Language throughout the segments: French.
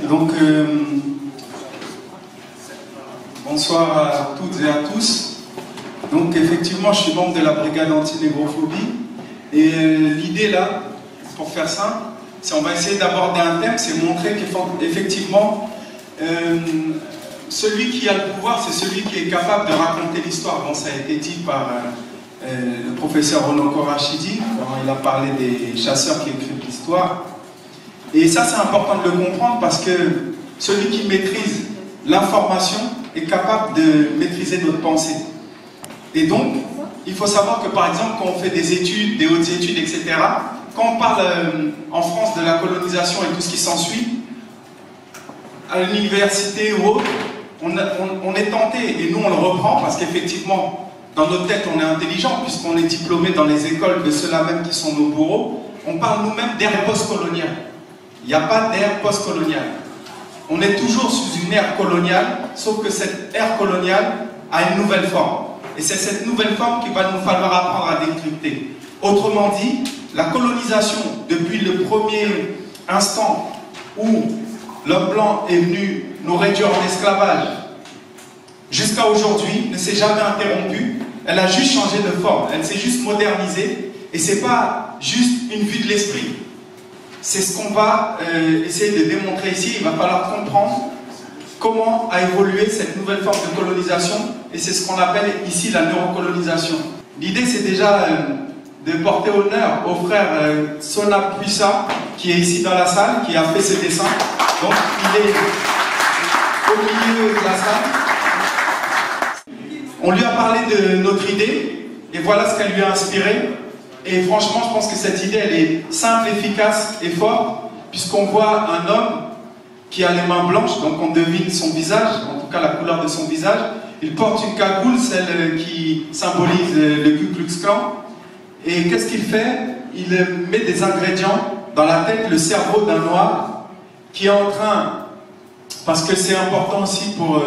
Donc, bonsoir à toutes et à tous. Donc, effectivement, je suis membre de la brigade anti-négrophobie. Et l'idée là, pour faire simple, c'est on va essayer d'aborder un thème, c'est montrer qu'effectivement, celui qui a le pouvoir, c'est celui qui est capable de raconter l'histoire. Bon, ça a été dit par le professeur Ronan Korachidi, quand il a parlé des chasseurs qui écrivent l'histoire. Et ça, c'est important de le comprendre parce que celui qui maîtrise l'information est capable de maîtriser notre pensée. Et donc, il faut savoir que, par exemple, quand on fait des études, des hautes études, etc., quand on parle en France de la colonisation et tout ce qui s'ensuit, à l'université ou autre, on est tenté, et nous on le reprend, parce qu'effectivement, dans notre tête, on est intelligent, puisqu'on est diplômé dans les écoles de ceux-là même qui sont nos bourreaux, on parle nous-mêmes d'ère post-coloniale. Il n'y a pas d'ère post-coloniale. On est toujours sous une ère coloniale, sauf que cette ère coloniale a une nouvelle forme. Et c'est cette nouvelle forme qu'il va nous falloir apprendre à décrypter. Autrement dit, la colonisation, depuis le premier instant où l'homme blanc est venu nous réduire en esclavage, jusqu'à aujourd'hui, ne s'est jamais interrompue. Elle a juste changé de forme, elle s'est juste modernisée. Et ce n'est pas juste une vue de l'esprit. C'est ce qu'on va essayer de démontrer ici. Il va falloir comprendre comment a évolué cette nouvelle forme de colonisation, et c'est ce qu'on appelle ici la neurocolonisation. L'idée, c'est déjà de porter honneur au frère Sona Puissa, qui est ici dans la salle, qui a fait ce dessin. Donc, il est au milieu de la salle. On lui a parlé de notre idée, et voilà ce qu'elle lui a inspiré. Et franchement, je pense que cette idée, elle est simple, efficace et forte, puisqu'on voit un homme qui a les mains blanches, donc on devine son visage, en tout cas la couleur de son visage. Il porte une cagoule, celle qui symbolise le Ku Klux Klan. Et qu'est-ce qu'il fait? Il met des ingrédients dans la tête, le cerveau d'un noir, qui est en train, parce que c'est important aussi pour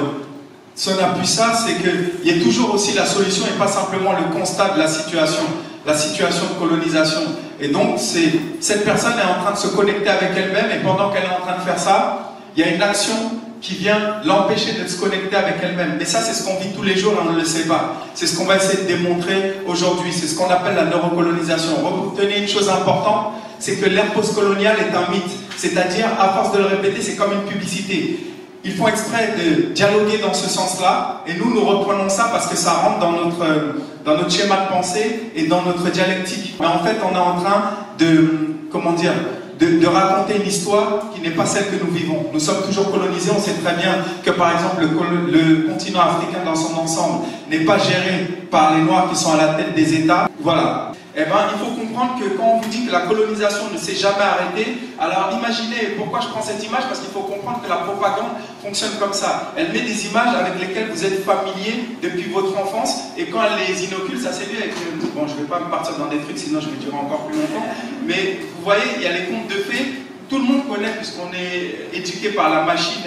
Sona Puissa, c'est qu'il y ait toujours aussi la solution et pas simplement le constat de la situation de colonisation. Et donc, cette personne est en train de se connecter avec elle-même, et pendant qu'elle est en train de faire ça, il y a une action qui vient l'empêcher de se connecter avec elle-même. Et ça, c'est ce qu'on vit tous les jours et on ne le sait pas. C'est ce qu'on va essayer de démontrer aujourd'hui. C'est ce qu'on appelle la neurocolonisation. Retenez une chose importante, c'est que l'ère postcoloniale est un mythe. C'est-à-dire, à force de le répéter, c'est comme une publicité. Ils font exprès de dialoguer dans ce sens-là, et nous reprenons ça parce que ça rentre dans notre schéma de pensée et dans notre dialectique. Mais en fait, on est en train de, comment dire, de raconter une histoire qui n'est pas celle que nous vivons. Nous sommes toujours colonisés, on sait très bien que par exemple le continent africain dans son ensemble n'est pas géré par les Noirs qui sont à la tête des États. Voilà. Eh bien, il faut comprendre que quand on vous dit que la colonisation ne s'est jamais arrêtée, alors imaginez, pourquoi je prends cette image? Parce qu'il faut comprendre que la propagande fonctionne comme ça. Elle met des images avec lesquelles vous êtes familier depuis votre enfance, et quand elle les inocule, ça c'est lui avec... Bon, je ne vais pas me partir dans des trucs, sinon je vais durer encore plus longtemps, mais vous voyez, il y a les contes de fées, tout le monde connaît, puisqu'on est éduqué par la machine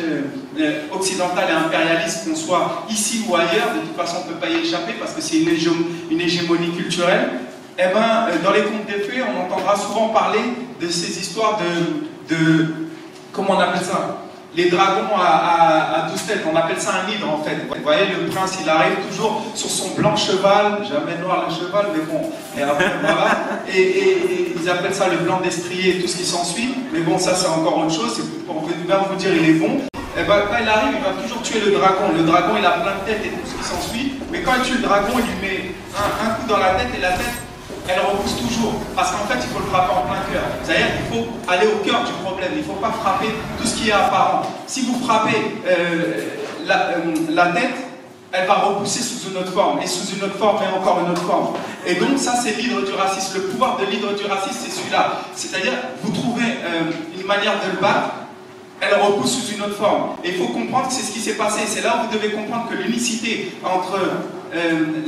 occidentale et impérialiste, qu'on soit ici ou ailleurs, de toute façon on ne peut pas y échapper, parce que c'est une hégémonie culturelle. Eh bien, dans les contes des fées, on entendra souvent parler de ces histoires de comment on appelle ça? Les dragons à 12 têtes, on appelle ça un hydre en fait. Vous voyez, le prince, il arrive toujours sur son blanc cheval, jamais noir le cheval, mais bon, et après, voilà. Et ils appellent ça le blanc destrier et tout ce qui s'ensuit. Mais bon, ça c'est encore autre chose, c'est pour bien vous dire, il est bon. Et ben, quand il arrive, il va toujours tuer le dragon. Le dragon, il a plein de têtes et tout ce qui s'ensuit. Mais quand il tue le dragon, il lui met un coup dans la tête, et la tête, elle repousse toujours, parce qu'en fait il faut le frapper en plein cœur. C'est-à-dire qu'il faut aller au cœur du problème, il ne faut pas frapper tout ce qui est apparent. Si vous frappez la tête, elle va repousser sous une autre forme, et sous une autre forme, et encore une autre forme. Et donc ça c'est l'hydre du racisme. Le pouvoir de l'hydre du racisme, c'est celui-là. C'est-à-dire, vous trouvez une manière de le battre, elle repousse sous une autre forme. Et il faut comprendre que c'est ce qui s'est passé. C'est là où vous devez comprendre que l'unicité entre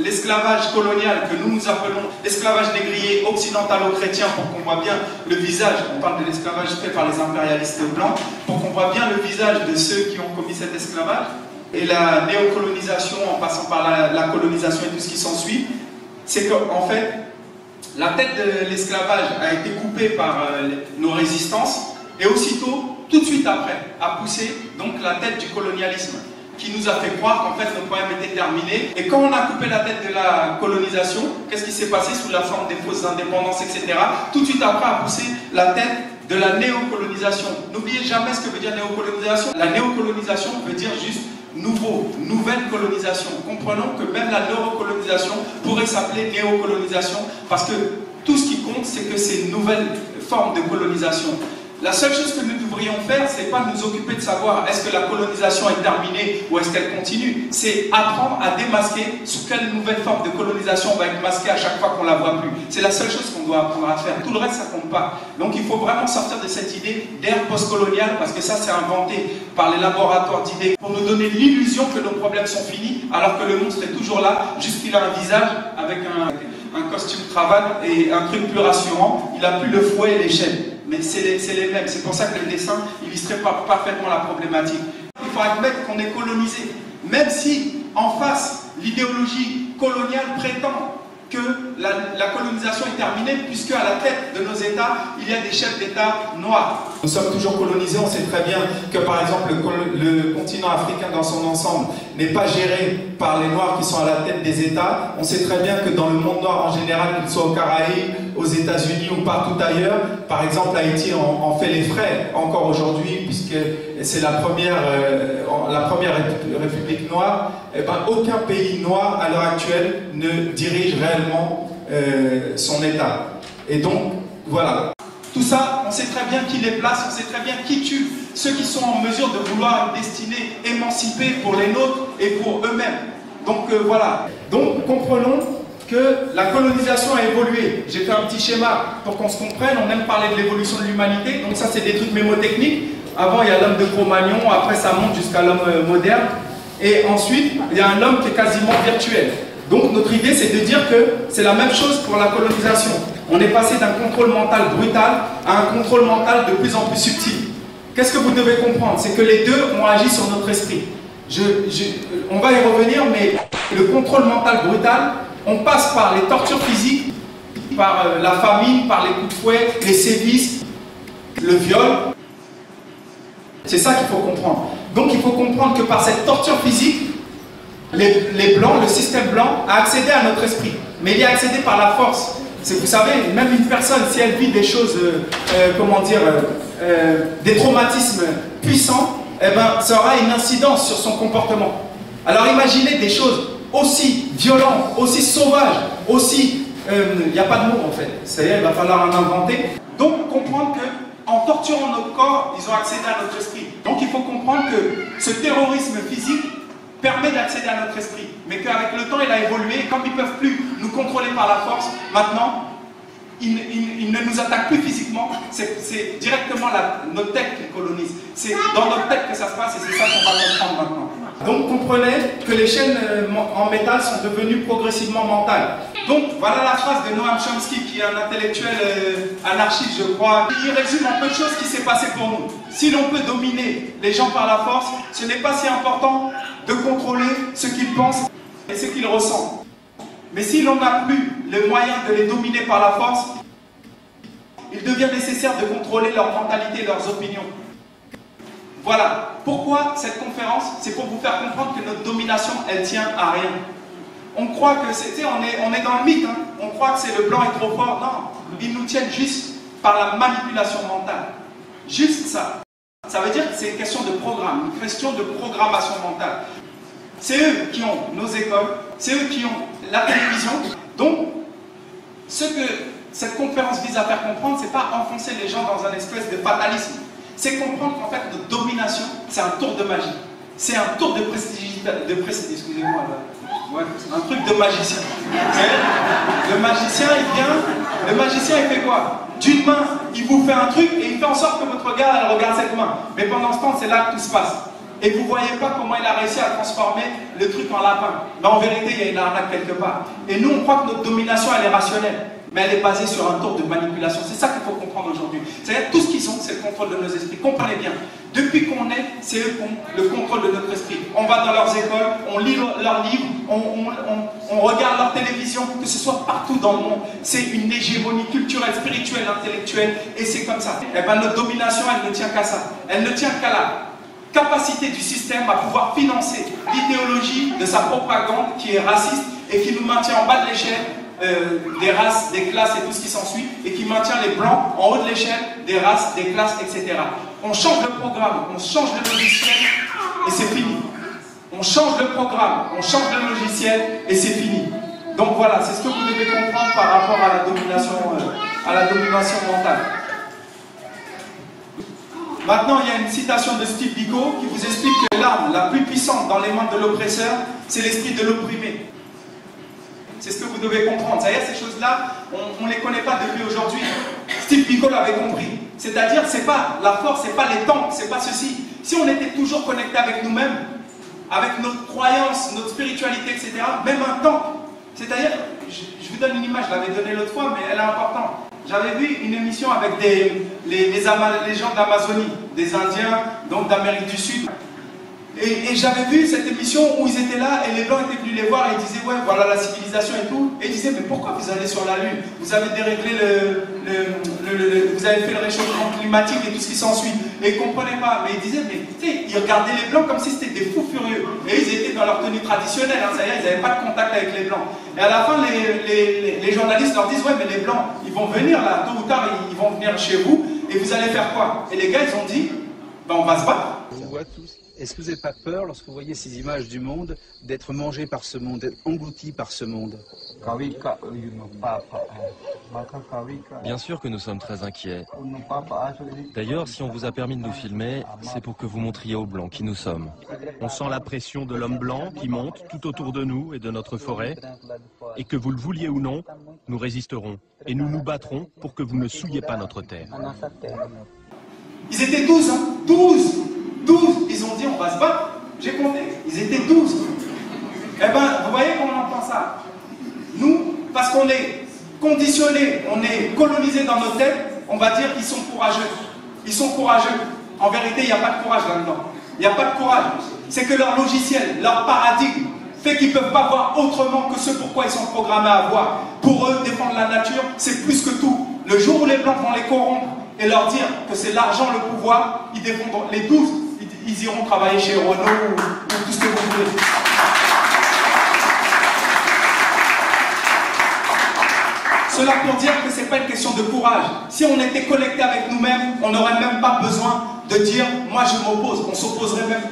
l'esclavage colonial, que nous appelons l'esclavage négrier occidentalo-chrétien, pour qu'on voit bien le visage, on parle de l'esclavage fait par les impérialistes blancs, pour qu'on voit bien le visage de ceux qui ont commis cet esclavage, et la néocolonisation en passant par la colonisation et tout ce qui s'ensuit, c'est qu'en fait, la tête de l'esclavage a été coupée par nos résistances, et aussitôt, tout de suite après, a poussé donc la tête du colonialisme, qui nous a fait croire qu'en fait nos problèmes étaient terminés. Et quand on a coupé la tête de la colonisation, qu'est-ce qui s'est passé sous la forme des fausses indépendances, etc. Tout de suite après a poussé la tête de la néocolonisation. N'oubliez jamais ce que veut dire néocolonisation. La néocolonisation veut dire juste nouveau, nouvelle colonisation. Comprenons que même la neurocolonisation pourrait s'appeler néocolonisation, parce que tout ce qui compte, c'est que c'est une nouvelle forme de colonisation. La seule chose que nous devrions faire, c'est pas nous occuper de savoir est-ce que la colonisation est terminée ou est-ce qu'elle continue. C'est apprendre à démasquer sous quelle nouvelle forme de colonisation on va être masqué à chaque fois qu'on la voit plus. C'est la seule chose qu'on doit apprendre à faire. Tout le reste, ça compte pas. Donc il faut vraiment sortir de cette idée d'ère postcoloniale, parce que ça, c'est inventé par les laboratoires d'idées pour nous donner l'illusion que nos problèmes sont finis, alors que le monstre est toujours là, juste qu'il a un visage avec un costume cravate et un truc plus rassurant. Il a plus le fouet et les chaînes. Mais c'est les mêmes. C'est pour ça que le dessin illustrait parfaitement la problématique. Il faut admettre qu'on est colonisé. Même si, en face, l'idéologie coloniale prétend que la colonisation est terminée, puisque à la tête de nos États, il y a des chefs d'État noirs. Nous sommes toujours colonisés. On sait très bien que, par exemple, le continent africain dans son ensemble n'est pas géré par les Noirs qui sont à la tête des États. On sait très bien que dans le monde noir en général, qu'il soit aux Caraïbes, aux États-Unis ou partout ailleurs, par exemple, Haïti en fait les frais encore aujourd'hui, puisque c'est la première république noire. Eh ben, aucun pays noir à l'heure actuelle ne dirige réellement son État. Et donc, voilà. Tout ça, on sait très bien qui les place, on sait très bien qui tue ceux qui sont en mesure de vouloir une destinée émancipée pour les nôtres et pour eux-mêmes. Donc voilà. Donc comprenons que la colonisation a évolué. J'ai fait un petit schéma pour qu'on se comprenne. On aime parler de l'évolution de l'humanité. Donc ça, c'est des trucs mémotechniques. Avant, il y a l'homme de Cro-Magnon. Après, ça monte jusqu'à l'homme moderne. Et ensuite, il y a un homme qui est quasiment virtuel. Donc notre idée, c'est de dire que c'est la même chose pour la colonisation. On est passé d'un contrôle mental brutal à un contrôle mental de plus en plus subtil. Qu'est-ce que vous devez comprendre? C'est que les deux ont agi sur notre esprit. On va y revenir, mais le contrôle mental brutal, on passe par les tortures physiques, par la famine, par les coups de fouet, les sévices, le viol. C'est ça qu'il faut comprendre. Donc il faut comprendre que par cette torture physique, les Blancs, le système blanc, a accédé à notre esprit. Mais il y a accédé par la force. Vous savez, même une personne, si elle vit des choses, des traumatismes puissants, eh ben, ça aura une incidence sur son comportement. Alors imaginez des choses aussi violentes, aussi sauvages, aussi... Il n'y a pas de mots en fait. C'est-à-dire, il va falloir en inventer. Donc comprendre qu'en torturant notre corps, ils ont accédé à notre esprit. Donc il faut comprendre que ce terrorisme physique permet d'accéder à notre esprit, mais qu'avec le temps il a évolué, et comme ils ne peuvent plus nous contrôler par la force, maintenant ils ne nous attaquent plus physiquement, c'est directement notre tête qu'ils colonisent. C'est dans notre tête que ça se passe et c'est ça qu'on va comprendre maintenant. Donc comprenez que les chaînes en métal sont devenues progressivement mentales. Donc voilà la phrase de Noam Chomsky, qui est un intellectuel anarchiste, je crois. Il résume en peu de choses ce qui s'est passé pour nous. Si l'on peut dominer les gens par la force, ce n'est pas si important de contrôler ce qu'ils pensent et ce qu'ils ressentent. Mais si l'on n'a plus les moyens de les dominer par la force, il devient nécessaire de contrôler leur mentalité et leurs opinions. Voilà. Pourquoi cette conférence? C'est pour vous faire comprendre que notre domination, elle tient à rien. On croit que c'est... On est dans le mythe, hein. On croit que c'est le blanc est trop fort. Non. Ils nous tiennent juste par la manipulation mentale. Juste ça. Ça veut dire que c'est une question de programme, une question de programmation mentale. C'est eux qui ont nos écoles, c'est eux qui ont la télévision. Donc, ce que cette conférence vise à faire comprendre, c'est pas enfoncer les gens dans un espèce de fatalisme. C'est comprendre qu'en fait, notre domination, c'est un tour de magie. C'est un tour de prestigiosité, excusez-moi, ouais, un truc de magicien. Le magicien, il fait quoi? D'une main, il vous fait un truc et il fait en sorte que votre regard, elle regarde cette main. Mais pendant ce temps, c'est là que tout se passe. Et vous ne voyez pas comment il a réussi à transformer le truc en lapin. Mais en vérité, il y a une arnaque quelque part. Et nous, on croit que notre domination, elle est rationnelle. Mais elle est basée sur un tour de manipulation. C'est ça qu'il faut comprendre aujourd'hui. C'est-à-dire tout ce qu'ils ont, c'est le contrôle de nos esprits. Comprenez bien. Depuis qu'on est, c'est eux qui ont le contrôle de notre esprit. On va dans leurs écoles, on lit leurs livres, on regarde leur télévision, que ce soit partout dans le monde. C'est une hégémonie culturelle, spirituelle, intellectuelle, et c'est comme ça. Et bien notre domination, elle ne tient qu'à ça. Elle ne tient qu'à la capacité du système à pouvoir financer l'idéologie de sa propagande qui est raciste et qui nous maintient en bas de l'échelle des races, des classes et tout ce qui s'ensuit, et qui maintient les blancs en haut de l'échelle des races, des classes, etc. On change le programme, on change le logiciel et c'est fini. On change le programme, on change le logiciel et c'est fini. Donc voilà, c'est ce que vous devez comprendre par rapport à la domination mentale. Maintenant, il y a une citation de Steve Biko qui vous explique que l'arme la plus puissante dans les mains de l'oppresseur, c'est l'esprit de l'opprimé. C'est ce que vous devez comprendre. C'est-à-dire, ces choses-là, on ne les connaît pas depuis aujourd'hui. Steve Biko l'avait compris. C'est-à-dire, c'est pas la force, c'est pas les tanks, c'est pas ceci. Si on était toujours connecté avec nous-mêmes, avec notre croyance, notre spiritualité, etc., même un tank, c'est-à-dire, je vous donne une image, je l'avais donnée l'autre fois, mais elle est importante. J'avais vu une émission avec les gens d'Amazonie, des Indiens, donc d'Amérique du Sud. Et j'avais vu cette émission où ils étaient là et les Blancs étaient venus les voir et ils disaient ouais voilà la civilisation et tout. Et ils disaient mais pourquoi vous allez sur la Lune? Vous avez déréglé vous avez fait le réchauffement climatique et tout ce qui s'ensuit. Et ils ne comprenaient pas. Mais ils disaient mais tu sais, ils regardaient les Blancs comme si c'était des fous furieux. Et ils étaient dans leur tenue traditionnelle, hein, c'est-à-dire ils n'avaient pas de contact avec les Blancs. Et à la fin les journalistes leur disent ouais mais les Blancs ils vont venir là, tôt ou tard ils vont venir chez vous et vous allez faire quoi? Et les gars ils ont dit ben on va se battre. Est-ce que vous n'avez pas peur, lorsque vous voyez ces images du monde, d'être mangé par ce monde, d'être englouti par ce monde? Bien sûr que nous sommes très inquiets. D'ailleurs, si on vous a permis de nous filmer, c'est pour que vous montriez aux Blancs qui nous sommes. On sent la pression de l'homme blanc qui monte tout autour de nous et de notre forêt. Et que vous le vouliez ou non, nous résisterons. Et nous nous battrons pour que vous ne souilliez pas notre terre. Ils étaient 12, hein, 12. Ils ont dit on va se battre. J'ai compté, ils étaient 12. Eh bien, vous voyez comment on entend ça? Nous, parce qu'on est conditionnés, on est colonisés dans nos têtes, on va dire qu'ils sont courageux. Ils sont courageux. En vérité, il n'y a pas de courage là-dedans. Il n'y a pas de courage. C'est que leur logiciel, leur paradigme, fait qu'ils ne peuvent pas voir autrement que ce pourquoi ils sont programmés à voir. Pour eux, défendre la nature, c'est plus que tout. Le jour où les Blancs vont les corrompre et leur dire que c'est l'argent, le pouvoir, ils défendront les 12. Ils iront travailler chez Renault ou tout ce que vous voulez. Cela pour dire que ce n'est pas une question de courage. Si on était connecté avec nous-mêmes, on n'aurait même pas besoin de dire « moi je m'oppose ». On s'opposerait même.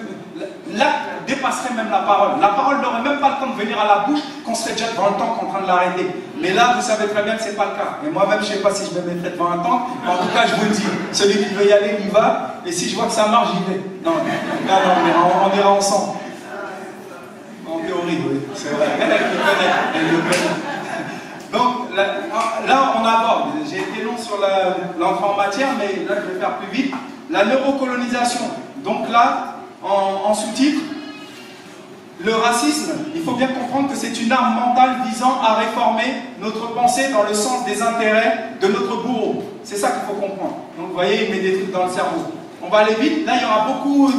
L'acte dépasserait même la parole. La parole n'aurait même pas le temps de venir à la bouche, qu'on serait déjà devant le temps en train de l'arrêter. Mais là, vous savez très bien que ce n'est pas le cas. Et moi-même, je ne sais pas si je me mettrai devant un temps, mais en tout cas, je vous le dis. Celui qui veut y aller, il y va. Et si je vois que ça marche, j'y vais. Non, on ira ensemble. En théorie, oui, c'est vrai. Elle le connaît. Donc, là, on aborde. J'ai été long sur l'entrée en matière, mais là, je vais faire plus vite. La neurocolonisation. Donc là, en sous-titre, le racisme, il faut bien comprendre que c'est une arme mentale visant à réformer notre pensée dans le sens des intérêts de notre bourreau. C'est ça qu'il faut comprendre. Donc vous voyez, il met des trucs dans le cerveau. On va aller vite. Là, il y aura beaucoup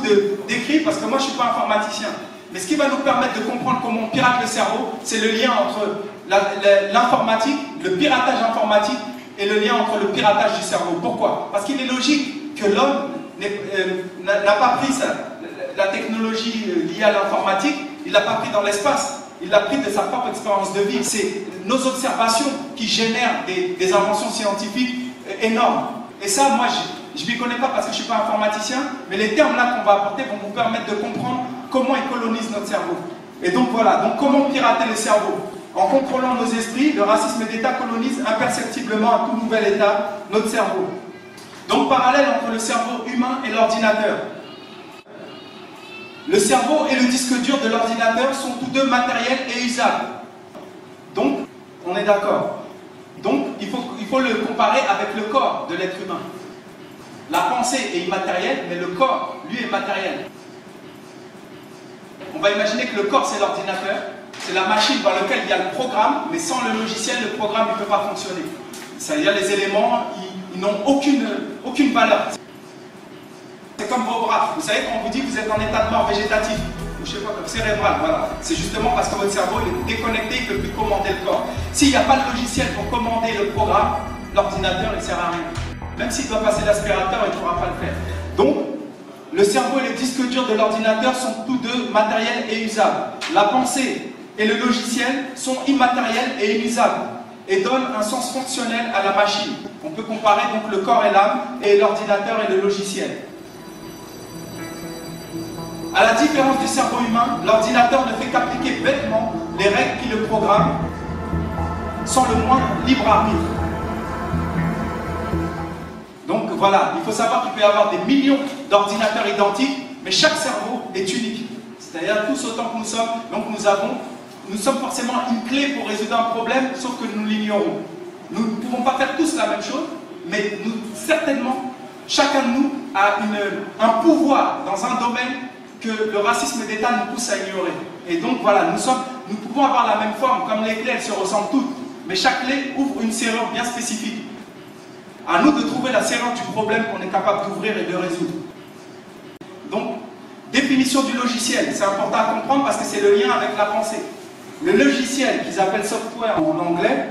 d'écrits parce que moi, je ne suis pas informaticien. Mais ce qui va nous permettre de comprendre comment on pirate le cerveau, c'est le lien entre l'informatique, le piratage informatique et le lien entre le piratage du cerveau. Pourquoi? Parce qu'il est logique que l'homme n'a pas pris la technologie liée à l'informatique, il ne l'a pas pris dans l'espace, il l'a pris de sa propre expérience de vie. C'est nos observations qui génèrent des inventions scientifiques énormes. Et ça, moi, je ne m'y connais pas parce que je ne suis pas informaticien, mais les termes là qu'on va apporter vont vous permettre de comprendre comment ils colonisent notre cerveau. Et donc voilà, donc comment pirater le cerveau? En contrôlant nos esprits, le racisme d'État colonise imperceptiblement à tout nouvel État notre cerveau. Donc parallèle entre le cerveau humain et l'ordinateur. Le cerveau et le disque dur de l'ordinateur sont tous deux matériels et usables. Donc, on est d'accord. Donc, il faut le comparer avec le corps de l'être humain. La pensée est immatérielle, mais le corps, lui, est matériel. On va imaginer que le corps, c'est l'ordinateur. C'est la machine dans laquelle il y a le programme, mais sans le logiciel, le programme ne peut pas fonctionner. C'est-à-dire les éléments, ils n'ont aucune valeur. C'est c'est comme vos bras. Vous savez, quand on vous dit que vous êtes en état de mort végétatif, ou je sais pas, cérébral, voilà. C'est justement parce que votre cerveau est déconnecté, il ne peut plus commander le corps. S'il n'y a pas de logiciel pour commander le programme, l'ordinateur ne sert à rien. Même s'il doit passer l'aspirateur, il ne pourra pas le faire. Donc, le cerveau et le disque dur de l'ordinateur sont tous deux matériels et usables. La pensée et le logiciel sont immatériels et inusables et donnent un sens fonctionnel à la machine. On peut comparer donc le corps et l'âme et l'ordinateur et le logiciel. À la différence du cerveau humain, l'ordinateur ne fait qu'appliquer bêtement les règles qui le programment sans le moindre libre arbitre. Donc voilà, il faut savoir qu'il peut y avoir des millions d'ordinateurs identiques, mais chaque cerveau est unique. C'est-à-dire tous autant que nous sommes, donc nous sommes forcément une clé pour résoudre un problème, sauf que nous l'ignorons. Nous ne pouvons pas faire tous la même chose, mais certainement, chacun de nous a un pouvoir dans un domaine que le racisme d'État nous pousse à ignorer. Et donc voilà, nous pouvons avoir la même forme, comme les clés, elles se ressemblent toutes, mais chaque clé ouvre une serrure bien spécifique. À nous de trouver la serrure du problème qu'on est capable d'ouvrir et de résoudre. Donc, définition du logiciel, c'est important à comprendre parce que c'est le lien avec la pensée. Le logiciel, qu'ils appellent software en anglais,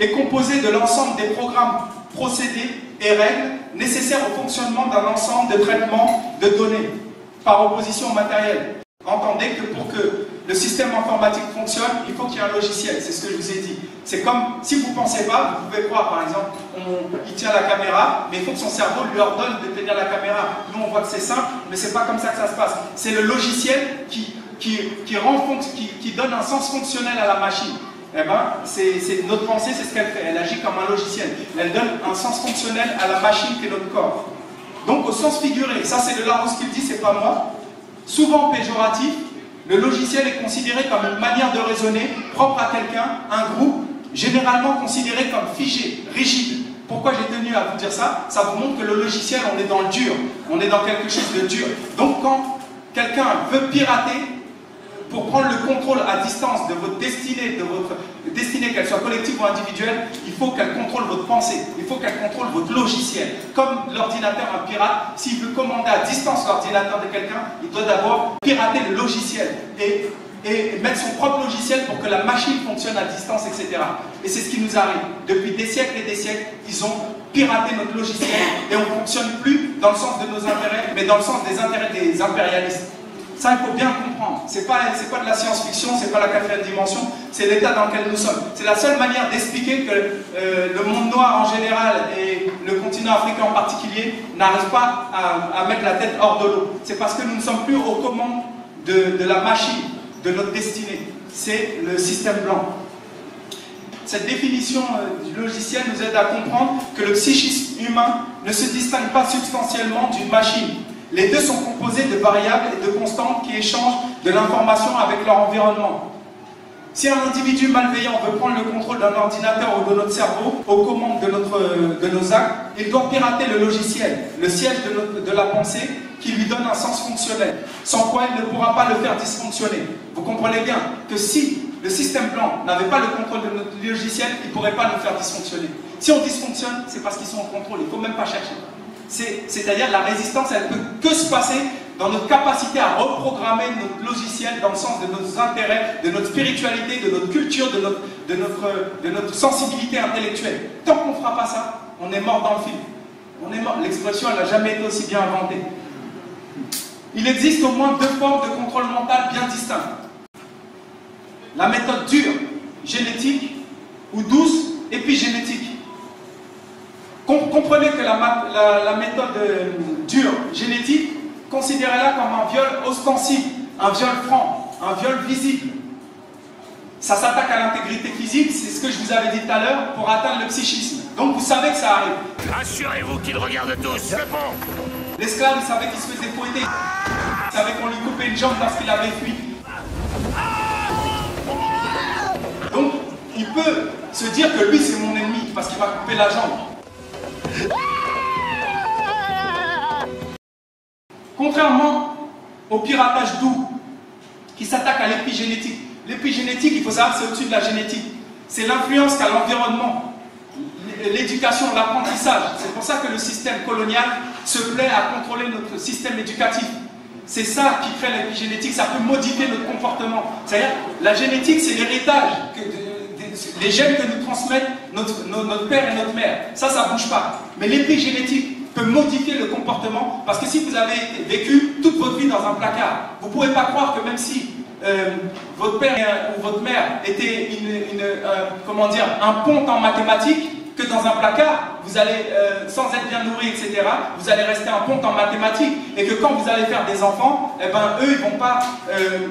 est composé de l'ensemble des programmes, procédés et règles nécessaires au fonctionnement d'un ensemble de traitements de données, par opposition au matériel. Entendez que pour que le système informatique fonctionne, il faut qu'il y ait un logiciel, c'est ce que je vous ai dit. C'est comme, si vous ne pensez pas, vous pouvez croire par exemple, il tient la caméra, mais il faut que son cerveau lui ordonne de tenir la caméra. Nous on voit que c'est simple, mais c'est pas comme ça que ça se passe. C'est le logiciel qui donne un sens fonctionnel à la machine. Eh ben, notre pensée, c'est ce qu'elle fait, elle agit comme un logiciel. Elle donne un sens fonctionnel à la machine qui est notre corps. Donc au sens figuré, ça c'est le Larousse qui le dit, c'est pas moi, souvent péjoratif, le logiciel est considéré comme une manière de raisonner propre à quelqu'un, un groupe, généralement considéré comme figé, rigide. Pourquoi j'ai tenu à vous dire ça? Ça vous montre que le logiciel, on est dans le dur, on est dans quelque chose de dur. Donc quand quelqu'un veut pirater, pour prendre le contrôle à distance de votre destinée, qu'elle soit collective ou individuelle, il faut qu'elle contrôle votre pensée, il faut qu'elle contrôle votre logiciel. Comme l'ordinateur, un pirate, s'il veut commander à distance l'ordinateur de quelqu'un, il doit d'abord pirater le logiciel et mettre son propre logiciel pour que la machine fonctionne à distance, etc. Et c'est ce qui nous arrive. Depuis des siècles et des siècles, ils ont piraté notre logiciel et on ne fonctionne plus dans le sens de nos intérêts, mais dans le sens des intérêts des impérialistes. Ça, il faut bien comprendre. C'est pas de la science-fiction, c'est pas la quatrième dimension, c'est l'état dans lequel nous sommes. C'est la seule manière d'expliquer que le monde noir en général et le continent africain en particulier n'arrivent pas à mettre la tête hors de l'eau. C'est parce que nous ne sommes plus aux commandes de la machine, de notre destinée. C'est le système blanc. Cette définition du logiciel nous aide à comprendre que le psychisme humain ne se distingue pas substantiellement d'une machine. Les deux sont composés de variables et de constantes qui échangent de l'information avec leur environnement. Si un individu malveillant veut prendre le contrôle d'un ordinateur ou de notre cerveau aux commandes de nos actes, il doit pirater le logiciel, le siège de la pensée qui lui donne un sens fonctionnel, sans quoi il ne pourra pas le faire dysfonctionner. Vous comprenez bien que si le système blanc n'avait pas le contrôle de notre logiciel, il ne pourrait pas nous faire dysfonctionner. Si on dysfonctionne, c'est parce qu'ils sont en contrôle, il ne faut même pas chercher. C'est-à-dire la résistance, elle ne peut que se passer dans notre capacité à reprogrammer notre logiciel dans le sens de nos intérêts, de notre spiritualité, de notre culture, de notre sensibilité intellectuelle. Tant qu'on ne fera pas ça, on est mort dans le film. On est mort. L'expression, elle n'a jamais été aussi bien inventée. Il existe au moins deux formes de contrôle mental bien distinctes. La méthode dure, génétique, ou douce, épigénétique. Comprenez que la méthode dure, génétique, considérez-la comme un viol ostensible, un viol franc, un viol visible. Ça s'attaque à l'intégrité physique, c'est ce que je vous avais dit tout à l'heure, pour atteindre le psychisme. Donc vous savez que ça arrive. Assurez-vous qu'ils regardent tous, c'est bon. L'esclave, il savait qu'il se faisait fouetter. Il savait qu'on lui coupait une jambe parce qu'il avait fui. Donc, il peut se dire que lui, c'est mon ennemi, parce qu'il m'a coupé la jambe. Contrairement au piratage doux, qui s'attaque à l'épigénétique. L'épigénétique, il faut savoir, c'est au-dessus de la génétique. C'est l'influence qu'a l'environnement. l'éducation, l'apprentissage. C'est pour ça que le système colonial se plaît à contrôler notre système éducatif. C'est ça qui crée l'épigénétique, ça peut modifier notre comportement. C'est-à-dire, la génétique, c'est l'héritage, les gènes que nous transmettent notre père et notre mère. Ça ne bouge pas. Mais l'épigénétique peut modifier le comportement, parce que si vous avez vécu toute votre vie dans un placard, vous ne pouvez pas croire que même si votre père ou votre mère était comment dire, un ponte en mathématiques, que dans un placard, vous allez, sans être bien nourri, etc., vous allez rester un ponte en mathématiques, et que quand vous allez faire des enfants, eh ben, eux, ils ne vont pas,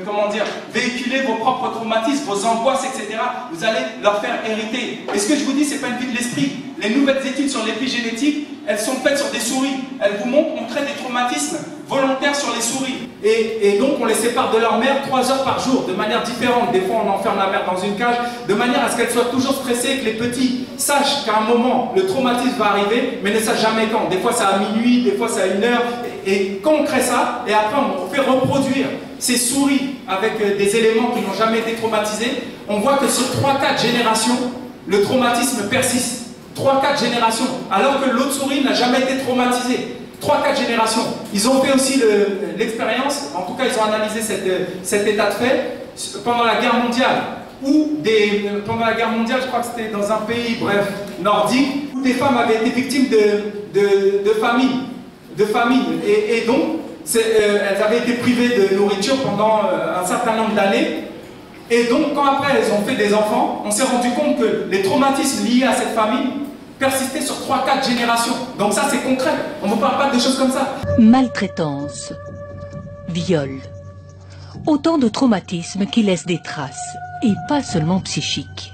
comment dire, véhiculer vos propres traumatismes, vos angoisses, etc. Vous allez leur faire hériter. Et ce que je vous dis, ce n'est pas une vie de l'esprit. Les nouvelles études sur l'épigénétique, elles sont faites sur des souris. Elles vous montrent qu'on crée des traumatismes volontaires sur les souris. Et donc, on les sépare de leur mère 3 heures par jour, de manière différente. Des fois, on enferme la mère dans une cage, de manière à ce qu'elle soit toujours stressée et que les petits sachent qu'à un moment, le traumatisme va arriver, mais ne sachent jamais quand. Des fois, c'est à minuit, des fois, c'est à 1 heure. Et quand on crée ça, et après, on fait reproduire ces souris avec des éléments qui n'ont jamais été traumatisés, on voit que sur 3-4 générations, le traumatisme persiste. 3-4 générations, alors que l'autre souris n'a jamais été traumatisée. 3-4 générations. Ils ont fait aussi l'expérience, en tout cas ils ont analysé cet état de fait pendant la guerre mondiale, pendant la guerre mondiale, je crois que c'était dans un pays, bref, nordique, où des femmes avaient été victimes de famine. Et donc, elles avaient été privées de nourriture pendant un certain nombre d'années. Et donc, quand après elles ont fait des enfants, on s'est rendu compte que les traumatismes liés à cette famine persistaient sur 3-4 générations. Donc ça, c'est concret. On ne vous parle pas de choses comme ça. Maltraitance, viol, autant de traumatismes qui laissent des traces, et pas seulement psychiques.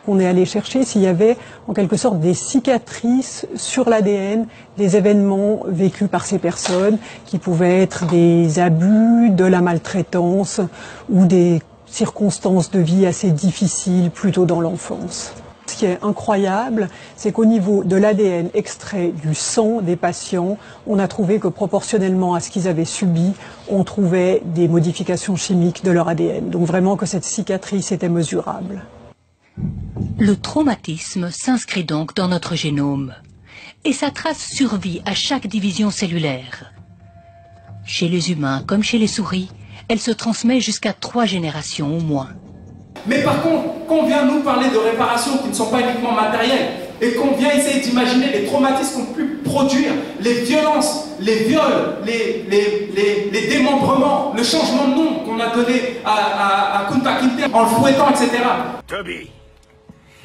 On est allé chercher s'il y avait en quelque sorte des cicatrices sur l'ADN des événements vécus par ces personnes, qui pouvaient être des abus, de la maltraitance ou des circonstances de vie assez difficiles plutôt dans l'enfance. Ce qui est incroyable, c'est qu'au niveau de l'ADN extrait du sang des patients, on a trouvé que proportionnellement à ce qu'ils avaient subi, on trouvait des modifications chimiques de leur ADN. Donc vraiment que cette cicatrice était mesurable. Le traumatisme s'inscrit donc dans notre génome et sa trace survit à chaque division cellulaire. Chez les humains comme chez les souris, elle se transmet jusqu'à 3 générations au moins. Mais par contre, quand on vient nous parler de réparations qui ne sont pas uniquement matérielles, et qu'on vient essayer d'imaginer les traumatismes qu'on peut produire, les violences, les viols, les démembrements, le changement de nom qu'on a donné à Kunta Kinte en le fouettant, etc. Toby,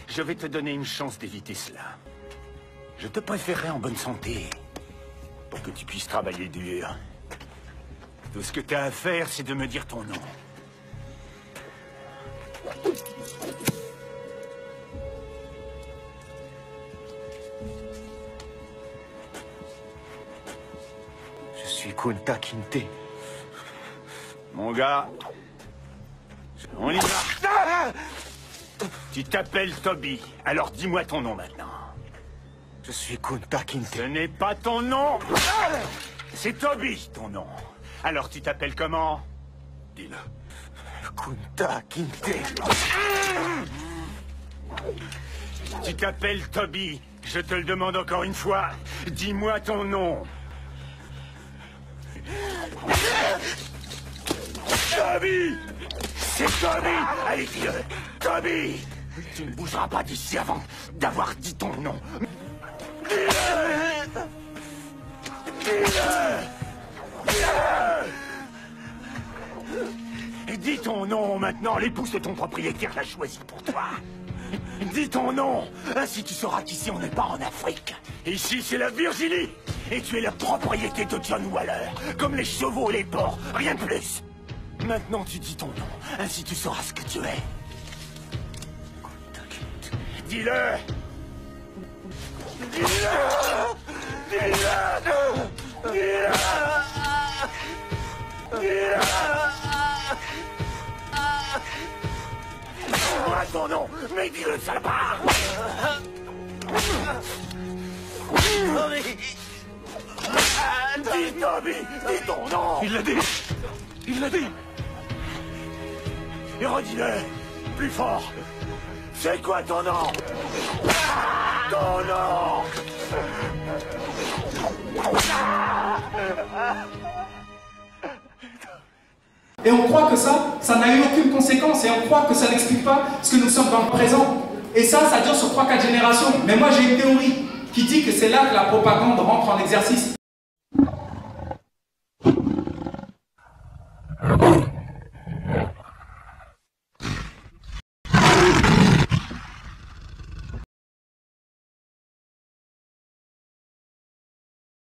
je vais te donner une chance d'éviter cela. Je te préférerais en bonne santé, pour que tu puisses travailler dur. Tout ce que tu as à faire, c'est de me dire ton nom. Je suis Kunta Kinte. Mon gars, on y va. Ah! Tu t'appelles Toby, alors dis-moi ton nom maintenant. Je suis Kunta Kinte. Ce n'est pas ton nom. Ah! C'est Toby, ton nom. Alors tu t'appelles comment? Dis-le. Kunta Kinte. Tu t'appelles Toby. Je te le demande encore une fois. Dis-moi ton nom. Toby! C'est Toby! Allez, dis-le! Toby! Tu ne bougeras pas d'ici avant d'avoir dit ton nom. Dis-le! Dis-le! Dis-le! Dis ton nom maintenant, l'épouse de ton propriétaire l'a choisi pour toi. Dis ton nom, ainsi tu sauras qu'ici on n'est pas en Afrique. Ici c'est la Virginie, et tu es la propriété de John Waller, comme les chevaux et les porcs, rien de plus. Maintenant tu dis ton nom, ainsi tu sauras ce que tu es. Dis-le! Dis-le! Dis-le! Dis-le! Dis-le! Dis-moi ton nom, mais dis-le, salopard! Dis Toby, dis ton nom! Il l'a dit! Il l'a dit! Et redis-le! plus fort. C'est quoi ton nom? Ton nom? Et on croit que ça n'a eu aucune conséquence, et on croit que ça n'explique pas ce que nous sommes dans le présent. Et ça dure sur 3-4 générations. Mais moi j'ai une théorie qui dit que c'est là que la propagande rentre en exercice.